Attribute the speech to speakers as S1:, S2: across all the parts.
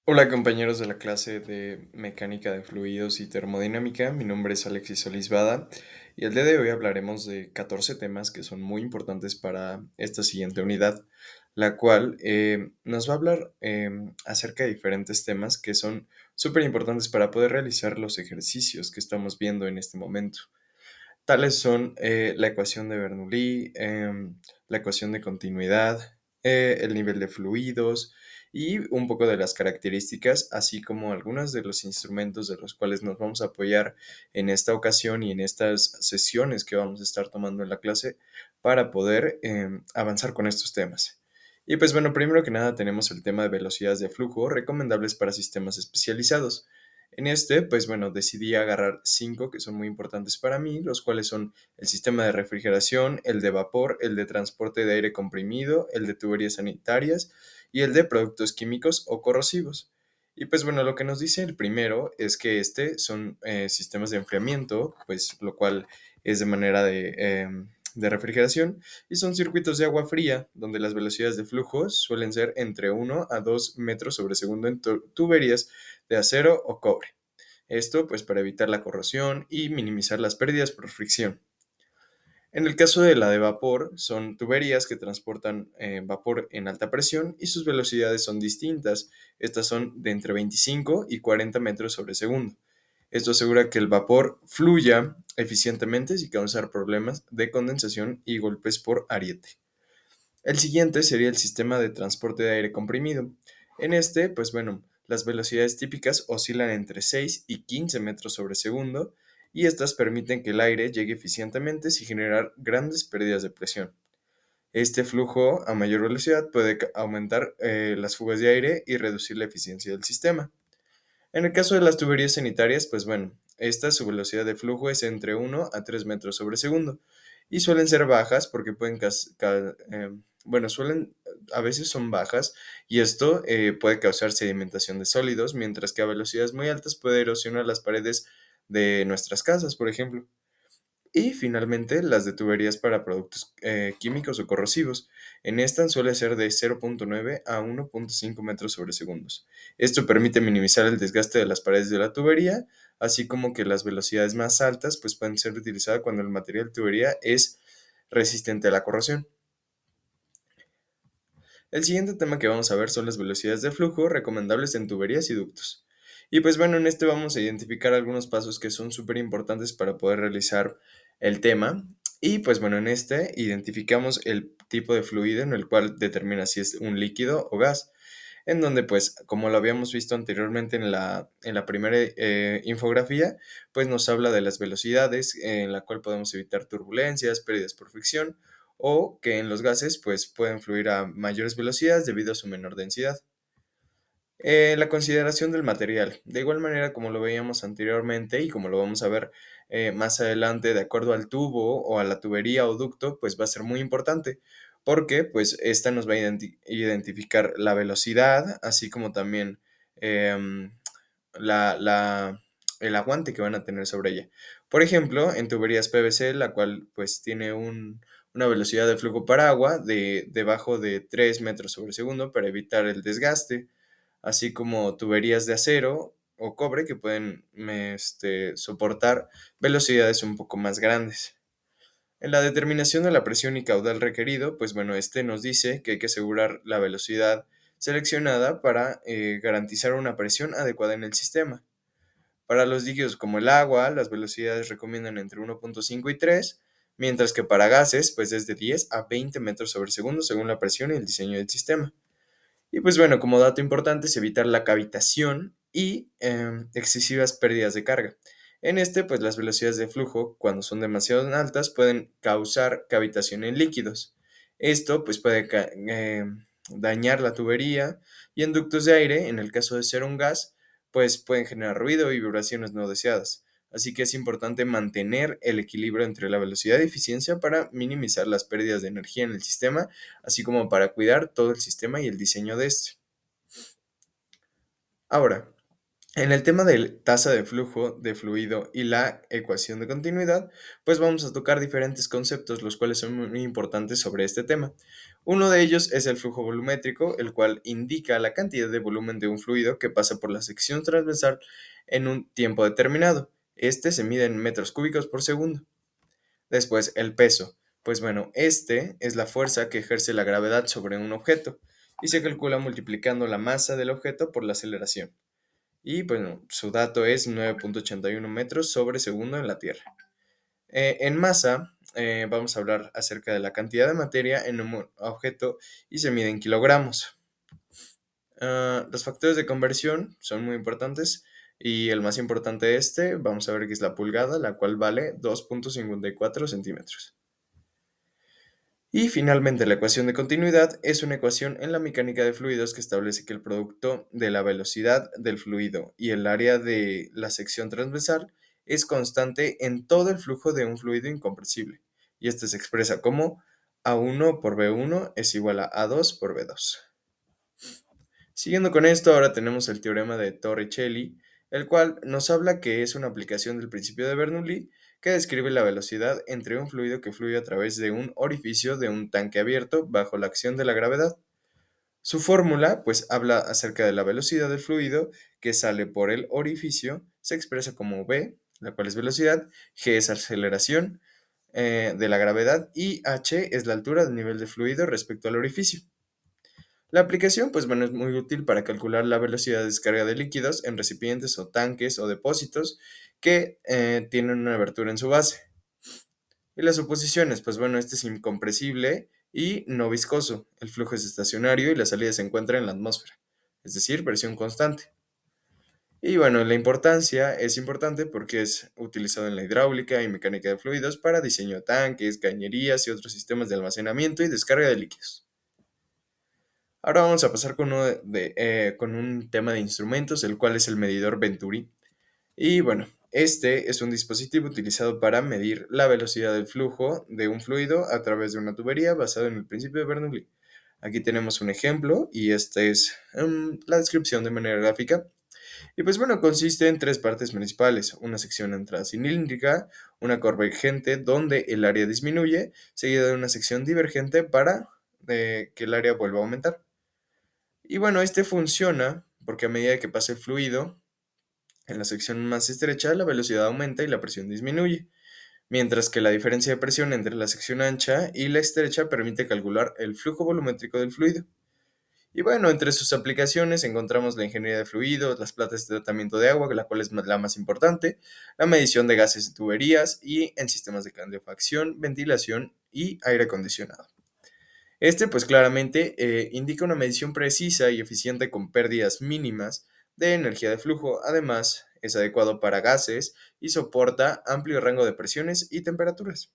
S1: Hola compañeros de la clase de Mecánica de Fluidos y Termodinámica, mi nombre es Alexis Solís Bada y el día de hoy hablaremos de 14 temas que son muy importantes para esta siguiente unidad, la cual nos va a hablar acerca de diferentes temas que son súper importantes para poder realizar los ejercicios que estamos viendo en este momento. Tales son la ecuación de Bernoulli, la ecuación de continuidad, el nivel de fluidos y un poco de las características, así como algunos de los instrumentos de los cuales nos vamos a apoyar en esta ocasión y en estas sesiones que vamos a estar tomando en la clase para poder avanzar con estos temas. Y pues bueno, primero que nada tenemos el tema de velocidades de flujo recomendables para sistemas especializados. En este, pues bueno, decidí agarrar 5 que son muy importantes para mí, los cuales son el sistema de refrigeración, el de vapor, el de transporte de aire comprimido, el de tuberías sanitarias y el de productos químicos o corrosivos. Y pues bueno, lo que nos dice el primero es que este son sistemas de enfriamiento, pues lo cual es de manera de refrigeración, y son circuitos de agua fría, donde las velocidades de flujo suelen ser entre 1 a 2 metros sobre segundo en tuberías de acero o cobre. Esto pues para evitar la corrosión y minimizar las pérdidas por fricción. En el caso de la de vapor, son tuberías que transportan vapor en alta presión y sus velocidades son distintas. Estas son de entre 25 y 40 metros sobre segundo. Esto asegura que el vapor fluya eficientemente sin causar problemas de condensación y golpes por ariete. El siguiente sería el sistema de transporte de aire comprimido. En este, pues bueno, las velocidades típicas oscilan entre 6 y 15 metros sobre segundo y estas permiten que el aire llegue eficientemente sin generar grandes pérdidas de presión. Este flujo a mayor velocidad puede aumentar las fugas de aire y reducir la eficiencia del sistema. En el caso de las tuberías sanitarias, pues bueno, esta su velocidad de flujo es entre 1 a 3 metros sobre segundo y suelen ser bajas porque bueno, suelen, a veces son bajas y esto puede causar sedimentación de sólidos, mientras que a velocidades muy altas puede erosionar las paredes de nuestras casas, por ejemplo. Y finalmente, las de tuberías para productos químicos o corrosivos. En esta suele ser de 0.9 a 1.5 metros sobre segundos. Esto permite minimizar el desgaste de las paredes de la tubería, así como que las velocidades más altas pues, pueden ser utilizadas cuando el material de tubería es resistente a la corrosión. El siguiente tema que vamos a ver son las velocidades de flujo recomendables en tuberías y ductos. Y pues bueno, en este vamos a identificar algunos pasos que son súper importantes para poder realizar el tema. Y pues bueno, en este identificamos el tipo de fluido en el cual determina si es un líquido o gas, en donde pues como lo habíamos visto anteriormente en la primera infografía, pues nos habla de las velocidades en la cual podemos evitar turbulencias, pérdidas por fricción o que en los gases pues pueden fluir a mayores velocidades debido a su menor densidad. La consideración del material. De igual manera como lo veíamos anteriormente y como lo vamos a ver más adelante, de acuerdo al tubo o a la tubería o ducto, pues va a ser muy importante porque pues esta nos va a identificar la velocidad, así como también em, la, la- el aguante que van a tener sobre ella. Por ejemplo, en tuberías PVC, la cual pues tiene una velocidad de flujo para agua de debajo de 3 metros sobre segundo para evitar el desgaste, así como tuberías de acero o cobre que pueden soportar velocidades un poco más grandes. En la determinación de la presión y caudal requerido, pues bueno, este nos dice que hay que asegurar la velocidad seleccionada para garantizar una presión adecuada en el sistema. Para los líquidos como el agua, las velocidades recomiendan entre 1.5 y 3, mientras que para gases, pues es de 10 a 20 metros sobre segundo según la presión y el diseño del sistema. Y pues bueno, como dato importante es evitar la cavitación y excesivas pérdidas de carga. En este, pues las velocidades de flujo, cuando son demasiado altas, pueden causar cavitación en líquidos. Esto pues puede dañar la tubería y en ductos de aire, en el caso de ser un gas, pues pueden generar ruido y vibraciones no deseadas. Así que es importante mantener el equilibrio entre la velocidad y eficiencia para minimizar las pérdidas de energía en el sistema, así como para cuidar todo el sistema y el diseño de este. Ahora, En el tema de tasa de flujo de fluido y la ecuación de continuidad, pues vamos a tocar diferentes conceptos, los cuales son muy importantes sobre este tema. Uno de ellos es el flujo volumétrico, el cual indica la cantidad de volumen de un fluido que pasa por la sección transversal en un tiempo determinado. Este se mide en metros cúbicos por segundo. Después, el peso. Pues bueno, este es la fuerza que ejerce la gravedad sobre un objeto y se calcula multiplicando la masa del objeto por la aceleración. Y bueno, su dato es 9,81 metros sobre segundo en la Tierra. En masa, vamos a hablar acerca de la cantidad de materia en un objeto y se mide en kilogramos. Los factores de conversión son muy importantes y el más importante de este, vamos a ver que es la pulgada, la cual vale 2,54 centímetros. Y finalmente, la ecuación de continuidad es una ecuación en la mecánica de fluidos que establece que el producto de la velocidad del fluido y el área de la sección transversal es constante en todo el flujo de un fluido incompresible. Y este se expresa como A1 por B1 es igual a A2 por B2. Siguiendo con esto, ahora tenemos el teorema de Torricelli, el cual nos habla que es una aplicación del principio de Bernoulli que describe la velocidad entre un fluido que fluye a través de un orificio de un tanque abierto bajo la acción de la gravedad. Su fórmula, pues, habla acerca de la velocidad del fluido que sale por el orificio, se expresa como v, la cual es velocidad, g es aceleración de la gravedad y h es la altura del nivel de fluido respecto al orificio. La aplicación, pues bueno, es muy útil para calcular la velocidad de descarga de líquidos en recipientes o tanques o depósitos que tienen una abertura en su base. Y las suposiciones, pues bueno, este es incompresible y no viscoso. El flujo es estacionario y la salida se encuentra en la atmósfera, es decir, presión constante. Y bueno, la importancia es importante porque es utilizado en la hidráulica y mecánica de fluidos para diseño de tanques, cañerías y otros sistemas de almacenamiento y descarga de líquidos. Ahora vamos a pasar con un tema de instrumentos, el cual es el medidor Venturi. Y bueno, este es un dispositivo utilizado para medir la velocidad del flujo de un fluido a través de una tubería basado en el principio de Bernoulli. Aquí tenemos un ejemplo y esta es la descripción de manera gráfica. Y pues bueno, consiste en tres partes principales, una sección entrada cilíndrica, una convergente donde el área disminuye, seguida de una sección divergente para que el área vuelva a aumentar. Y bueno, este funciona porque a medida que pasa el fluido, en la sección más estrecha la velocidad aumenta y la presión disminuye, mientras que la diferencia de presión entre la sección ancha y la estrecha permite calcular el flujo volumétrico del fluido. Y bueno, entre sus aplicaciones encontramos la ingeniería de fluidos, las plantas de tratamiento de agua, la cual es la más importante, la medición de gases en tuberías y en sistemas de calefacción, ventilación y aire acondicionado. Este, pues claramente, indica una medición precisa y eficiente con pérdidas mínimas de energía de flujo. Además, es adecuado para gases y soporta amplio rango de presiones y temperaturas.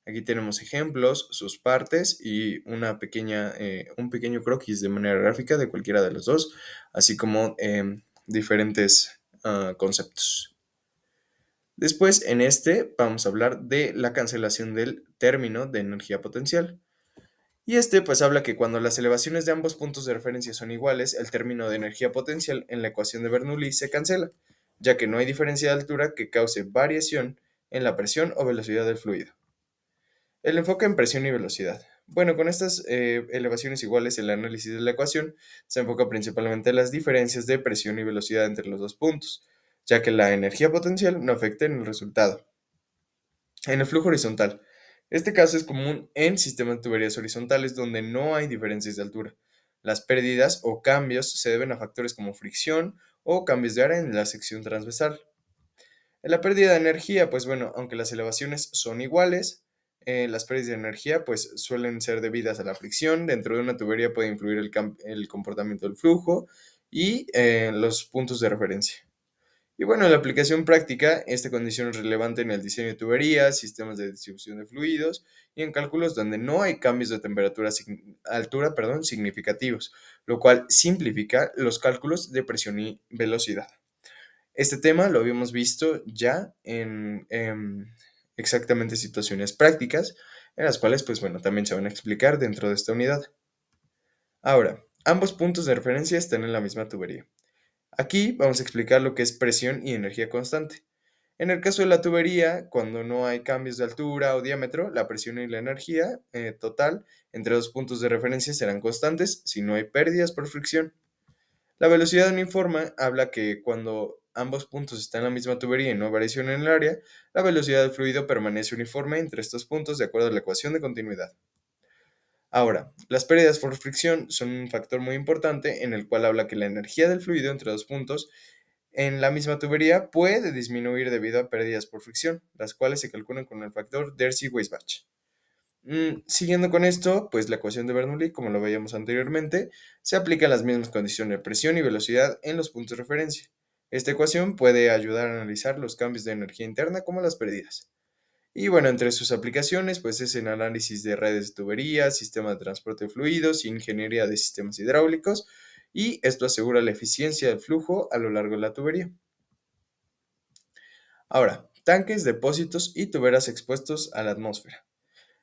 S1: Aquí tenemos ejemplos, sus partes y un pequeño croquis de manera gráfica de cualquiera de los dos, así como diferentes conceptos. Después, en este, vamos a hablar de la cancelación del término de energía potencial. Y este pues habla que cuando las elevaciones de ambos puntos de referencia son iguales, el término de energía potencial en la ecuación de Bernoulli se cancela, ya que no hay diferencia de altura que cause variación en la presión o velocidad del fluido. El enfoque en presión y velocidad. Bueno, con estas elevaciones iguales, el análisis de la ecuación se enfoca principalmente en las diferencias de presión y velocidad entre los dos puntos, ya que la energía potencial no afecta en el resultado. En el flujo horizontal. Este caso es común en sistemas de tuberías horizontales donde no hay diferencias de altura. Las pérdidas o cambios se deben a factores como fricción o cambios de área en la sección transversal. En la pérdida de energía, pues bueno, aunque las elevaciones son iguales, las pérdidas de energía pues suelen ser debidas a la fricción. Dentro de una tubería puede influir el comportamiento del flujo y los puntos de referencia. Y bueno, en la aplicación práctica, esta condición es relevante en el diseño de tuberías, sistemas de distribución de fluidos y en cálculos donde no hay cambios de altura, significativos, lo cual simplifica los cálculos de presión y velocidad. Este tema lo habíamos visto ya en exactamente situaciones prácticas, en las cuales, pues bueno, también se van a explicar dentro de esta unidad. Ahora, ambos puntos de referencia están en la misma tubería. Aquí vamos a explicar lo que es presión y energía constante. En el caso de la tubería, cuando no hay cambios de altura o diámetro, la presión y la energía total entre dos puntos de referencia serán constantes si no hay pérdidas por fricción. La velocidad uniforme habla que cuando ambos puntos están en la misma tubería y no hay variación en el área, la velocidad del fluido permanece uniforme entre estos puntos de acuerdo a la ecuación de continuidad. Ahora, las pérdidas por fricción son un factor muy importante en el cual habla que la energía del fluido entre dos puntos en la misma tubería puede disminuir debido a pérdidas por fricción, las cuales se calculan con el factor Darcy-Weisbach. Siguiendo con esto, pues la ecuación de Bernoulli, como lo veíamos anteriormente, se aplica a las mismas condiciones de presión y velocidad en los puntos de referencia. Esta ecuación puede ayudar a analizar los cambios de energía interna como las pérdidas. Y bueno, entre sus aplicaciones, pues es en análisis de redes de tuberías, sistema de transporte de fluidos, ingeniería de sistemas hidráulicos, y esto asegura la eficiencia del flujo a lo largo de la tubería. Ahora, tanques, depósitos y tuberas expuestos a la atmósfera.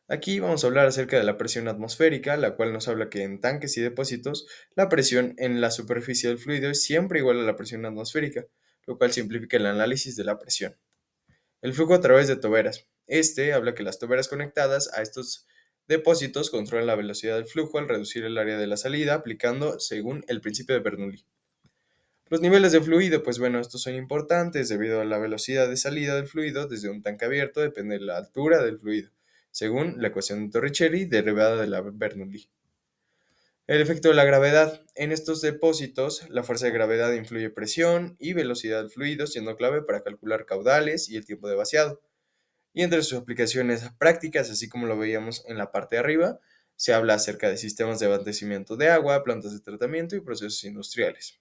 S1: Aquí vamos a hablar acerca de la presión atmosférica, la cual nos habla que en tanques y depósitos la presión en la superficie del fluido es siempre igual a la presión atmosférica, lo cual simplifica el análisis de la presión. El flujo a través de toberas. Este habla que las toberas conectadas a estos depósitos controlan la velocidad del flujo al reducir el área de la salida, aplicando según el principio de Bernoulli. Los niveles de fluido, pues bueno, estos son importantes debido a la velocidad de salida del fluido desde un tanque abierto depende de la altura del fluido, según la ecuación de Torricelli derivada de la Bernoulli. El efecto de la gravedad. En estos depósitos, la fuerza de gravedad influye presión y velocidad del fluido, siendo clave para calcular caudales y el tiempo de vaciado. Y entre sus aplicaciones prácticas, así como lo veíamos en la parte de arriba, se habla acerca de sistemas de abastecimiento de agua, plantas de tratamiento y procesos industriales.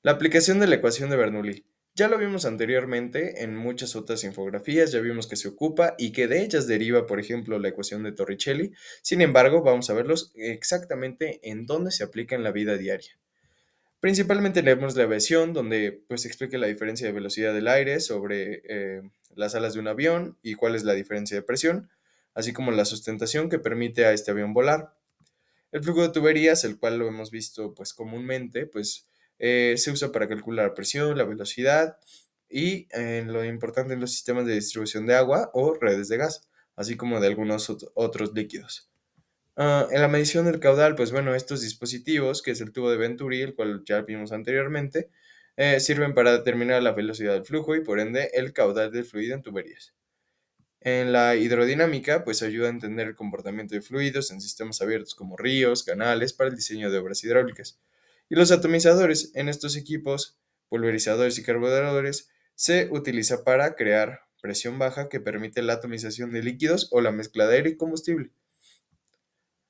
S1: La aplicación de la ecuación de Bernoulli. Ya lo vimos anteriormente en muchas otras infografías, ya vimos que se ocupa y que de ellas deriva, por ejemplo, la ecuación de Torricelli. Sin embargo, vamos a verlos exactamente en dónde se aplica en la vida diaria. Principalmente leemos la aviación, donde pues explica la diferencia de velocidad del aire sobre las alas de un avión y cuál es la diferencia de presión, así como la sustentación que permite a este avión volar. El flujo de tuberías, el cual lo hemos visto pues comúnmente, pues se usa para calcular la presión, la velocidad y lo importante en los sistemas de distribución de agua o redes de gas, así como de algunos otros líquidos. En la medición del caudal, pues bueno, estos dispositivos, que es el tubo de Venturi, el cual ya vimos anteriormente, sirven para determinar la velocidad del flujo y por ende el caudal del fluido en tuberías. En la hidrodinámica, pues ayuda a entender el comportamiento de fluidos en sistemas abiertos como ríos, canales, para el diseño de obras hidráulicas. Y los atomizadores en estos equipos, pulverizadores y carburadores, se utiliza para crear presión baja que permite la atomización de líquidos o la mezcla de aire y combustible.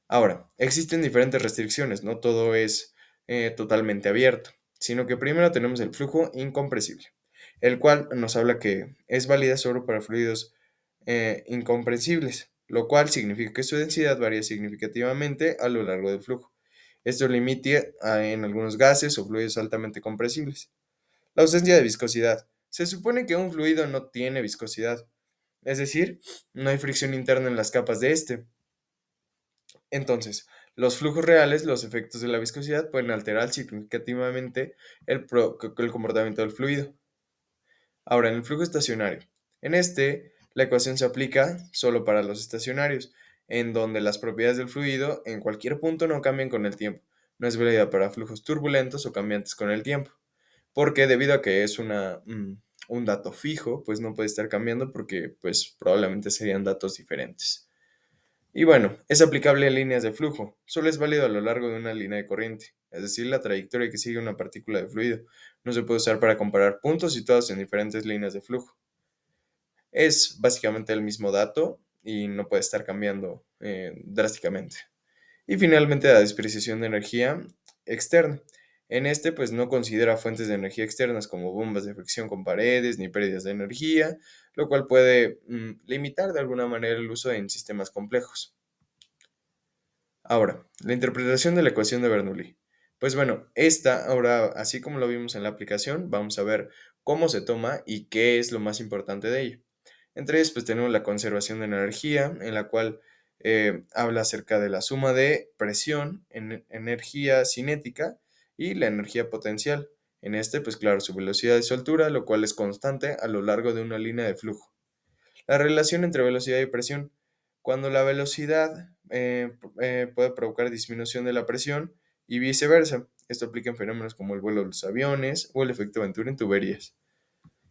S1: Ahora, existen diferentes restricciones, no todo es totalmente abierto, sino que primero tenemos el flujo incompresible, el cual nos habla que es válida solo para fluidos incomprensibles, lo cual significa que su densidad varía significativamente a lo largo del flujo. Esto limita en algunos gases o fluidos altamente compresibles. La ausencia de viscosidad. Se supone que un fluido no tiene viscosidad, es decir, no hay fricción interna en las capas de este. Entonces, los flujos reales, los efectos de la viscosidad pueden alterar significativamente el comportamiento del fluido. Ahora, en el flujo estacionario. En este, la ecuación se aplica solo para los estacionarios, en donde las propiedades del fluido en cualquier punto no cambian con el tiempo. No es válida para flujos turbulentos o cambiantes con el tiempo, porque debido a que es un dato fijo, pues no puede estar cambiando porque pues probablemente serían datos diferentes. Y bueno, es aplicable en líneas de flujo. Solo es válido a lo largo de una línea de corriente, es decir, la trayectoria que sigue una partícula de fluido. No se puede usar para comparar puntos situados en diferentes líneas de flujo. Es básicamente el mismo dato y no puede estar cambiando drásticamente. Y finalmente la despreciación de energía externa. En este, pues no considera fuentes de energía externas como bombas de fricción con paredes ni pérdidas de energía, lo cual puede limitar de alguna manera el uso en sistemas complejos. Ahora, la interpretación de la ecuación de Bernoulli. Pues bueno, esta ahora, así como lo vimos en la aplicación, vamos a ver cómo se toma y qué es lo más importante de ello. Entre ellos, pues tenemos la conservación de energía, en la cual habla acerca de la suma de presión en energía cinética y la energía potencial. En este, pues claro, su velocidad y su altura, lo cual es constante a lo largo de una línea de flujo. La relación entre velocidad y presión. Cuando la velocidad puede provocar disminución de la presión y viceversa. Esto aplica en fenómenos como el vuelo de los aviones o el efecto Venturi en tuberías.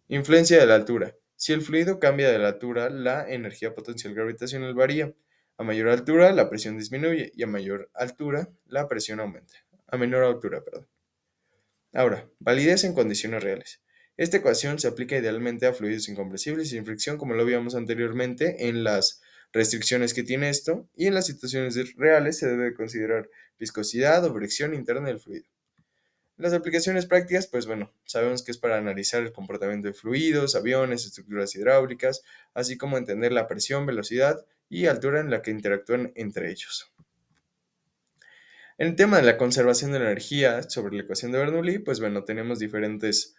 S1: Influencia de la altura. Si el fluido cambia de la altura, la energía potencial gravitacional varía. A mayor altura, la presión disminuye y a mayor altura, la presión aumenta. A menor altura, perdón. Ahora, validez en condiciones reales. Esta ecuación se aplica idealmente a fluidos incompresibles y sin fricción, como lo vimos anteriormente en las restricciones que tiene esto, y en las situaciones reales se debe considerar viscosidad o fricción interna del fluido. Las aplicaciones prácticas, pues bueno, sabemos que es para analizar el comportamiento de fluidos, aviones, estructuras hidráulicas, así como entender la presión, velocidad y altura en la que interactúan entre ellos. En el tema de la conservación de la energía sobre la ecuación de Bernoulli, pues bueno, tenemos diferentes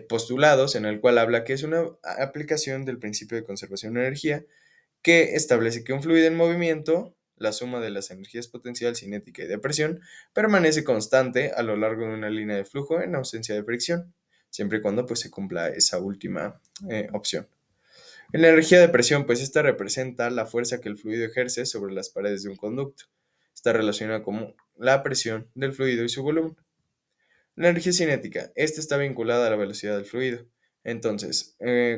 S1: postulados en el cual habla que es una aplicación del principio de conservación de energía que establece que un fluido en movimiento, la suma de las energías potencial, cinética y de presión, permanece constante a lo largo de una línea de flujo en ausencia de fricción, siempre y cuando pues, se cumpla esa última opción. En la energía de presión, pues esta representa la fuerza que el fluido ejerce sobre las paredes de un conducto. Está relacionada con la presión del fluido y su volumen. La energía cinética, esta está vinculada a la velocidad del fluido. Entonces,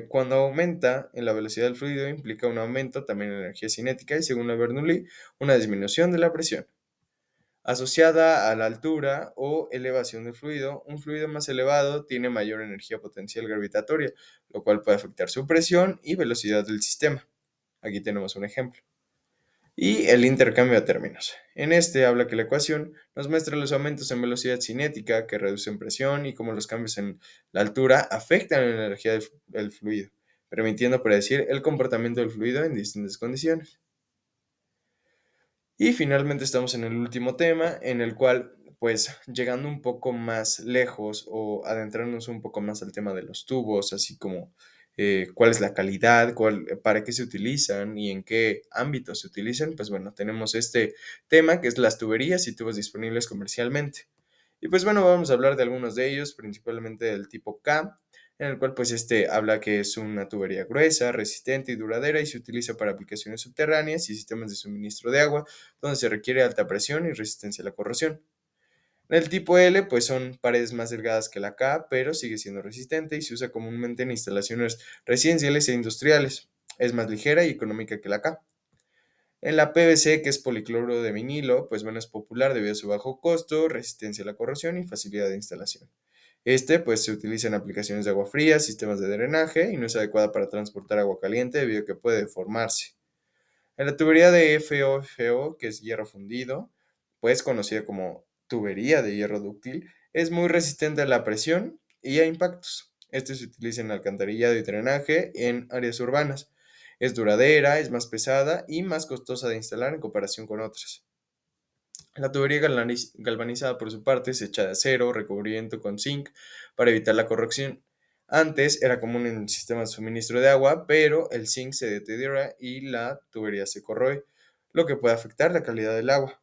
S1: cuando aumenta en la velocidad del fluido implica un aumento también en la energía cinética y según la Bernoulli, una disminución de la presión. Asociada a la altura o elevación del fluido, un fluido más elevado tiene mayor energía potencial gravitatoria, lo cual puede afectar su presión y velocidad del sistema. Aquí tenemos un ejemplo. Y el intercambio de términos. En este habla que la ecuación nos muestra los aumentos en velocidad cinética que reducen presión y cómo los cambios en la altura afectan en la energía del fluido, permitiendo predecir el comportamiento del fluido en distintas condiciones. Y finalmente estamos en el último tema, en el cual, pues, llegando un poco más lejos o adentrarnos un poco más al tema de los tubos, así como cuál es la calidad, para qué se utilizan y en qué ámbitos se utilizan, pues bueno, tenemos este tema que es las tuberías y tubos disponibles comercialmente. Y pues bueno, vamos a hablar de algunos de ellos, principalmente del tipo K, en el cual pues este habla que es una tubería gruesa, resistente y duradera y se utiliza para aplicaciones subterráneas y sistemas de suministro de agua, donde se requiere alta presión y resistencia a la corrosión. En el tipo L, pues son paredes más delgadas que la K, pero sigue siendo resistente y se usa comúnmente en instalaciones residenciales e industriales. Es más ligera y económica que la K. En la PVC, que es policloro de vinilo, pues bueno, es popular debido a su bajo costo, resistencia a la corrosión y facilidad de instalación. Este, pues, se utiliza en aplicaciones de agua fría, sistemas de drenaje y no es adecuada para transportar agua caliente debido a que puede deformarse. En la tubería de FO, que es hierro fundido, pues conocida como tubería de hierro dúctil, es muy resistente a la presión y a impactos. Este se utiliza en alcantarillado y drenaje en áreas urbanas. Es duradera, es más pesada y más costosa de instalar en comparación con otras. La tubería galvanizada, por su parte, es hecha de acero, recubrimiento con zinc para evitar la corrosión. Antes era común en el sistema de suministro de agua, pero el zinc se deteriora y la tubería se corroe, lo que puede afectar la calidad del agua.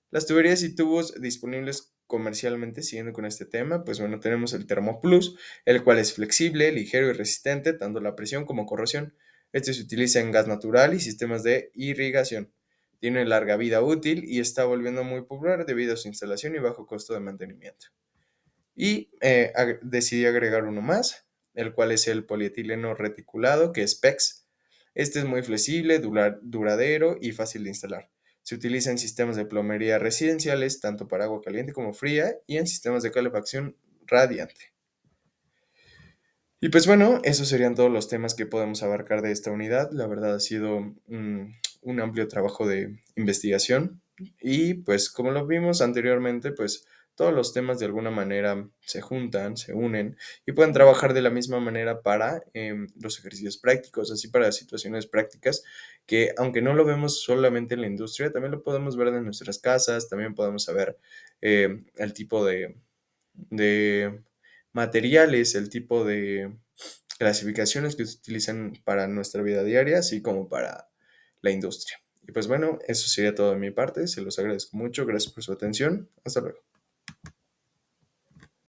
S1: Las tuberías y tubos disponibles comercialmente, siguiendo con este tema, pues bueno, tenemos el Thermoplus, el cual es flexible, ligero y resistente tanto a la presión como corrosión. Este se utiliza en gas natural y sistemas de irrigación. Tiene larga vida útil y está volviendo muy popular debido a su instalación y bajo costo de mantenimiento. Y decidí agregar uno más, el cual es el polietileno reticulado, que es PEX. Este es muy flexible, duradero y fácil de instalar. Se utiliza en sistemas de plomería residenciales, tanto para agua caliente como fría, y en sistemas de calefacción radiante. Y pues bueno, esos serían todos los temas que podemos abarcar de esta unidad. La verdad ha sido un amplio trabajo de investigación y pues como lo vimos anteriormente, pues todos los temas de alguna manera se juntan, se unen y pueden trabajar de la misma manera para los ejercicios prácticos, así para situaciones prácticas que aunque no lo vemos solamente en la industria, también lo podemos ver en nuestras casas, también podemos saber el tipo de materiales, el tipo de clasificaciones que se utilizan para nuestra vida diaria, así como para la industria. Y pues bueno, eso sería todo de mi parte. Se los agradezco mucho. Gracias por su atención. Hasta luego.